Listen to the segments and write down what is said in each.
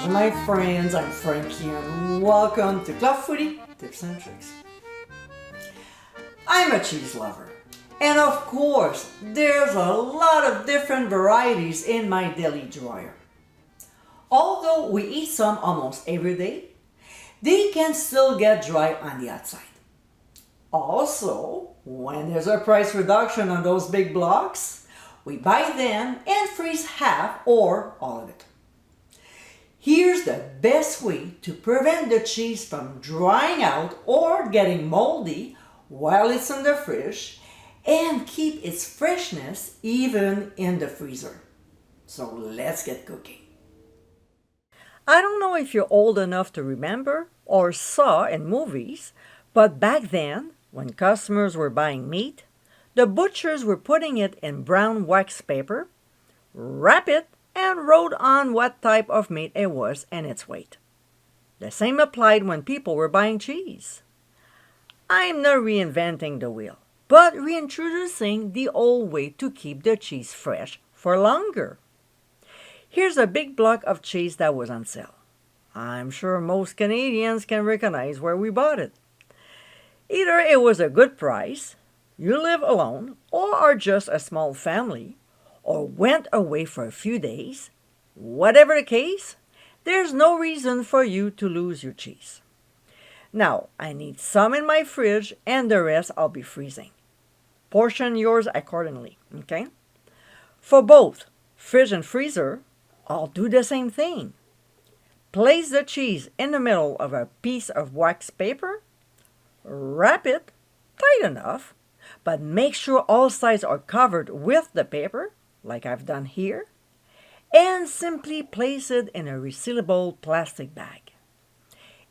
Hi my friends, I'm Frankie and welcome to Club Footy Tips and Tricks. I'm a cheese lover and of course there's a lot of different varieties in my deli drawer. Although we eat some almost every day, they can still get dry on the outside. Also, when there's a price reduction on those big blocks, we buy them and freeze half or all of it. Here's the best way to prevent the cheese from drying out or getting moldy while it's in the fridge and keep its freshness even in the freezer. So let's get cooking. I don't know if you're old enough to remember or saw in movies, but back then, when customers were buying meat, the butchers were putting it in brown wax paper, wrap it, and wrote on what type of meat it was and its weight. The same applied when people were buying cheese. I'm not reinventing the wheel, but reintroducing the old way to keep the cheese fresh for longer. Here's a big block of cheese that was on sale. I'm sure most Canadians can recognize where we bought it. Either it was a good price, you live alone, or are just a small family, or went away for a few days. Whatever the case, there's no reason for you to lose your cheese. Now, I need some in my fridge and the rest I'll be freezing. Portion yours accordingly, okay? For both fridge and freezer, I'll do the same thing. Place the cheese in the middle of a piece of wax paper, wrap it tight enough, but make sure all sides are covered with the paper, like I've done here, and simply place it in a resealable plastic bag.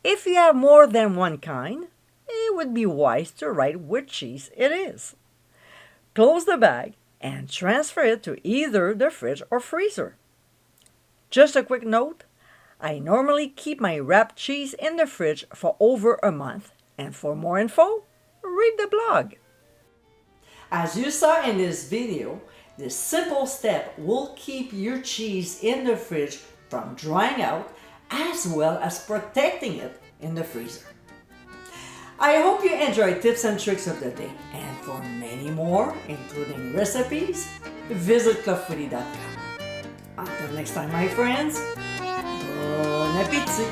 If you have more than one kind, it would be wise to write which cheese it is. Close the bag and transfer it to either the fridge or freezer. Just a quick note, I normally keep my wrapped cheese in the fridge for over a month, and for more info, read the blog. As you saw in this video, this simple step will keep your cheese in the fridge from drying out as well as protecting it in the freezer. I hope you enjoyed tips and tricks of the day, and for many more, including recipes, visit clubfooty.com. Until next time, my friends, bon appétit!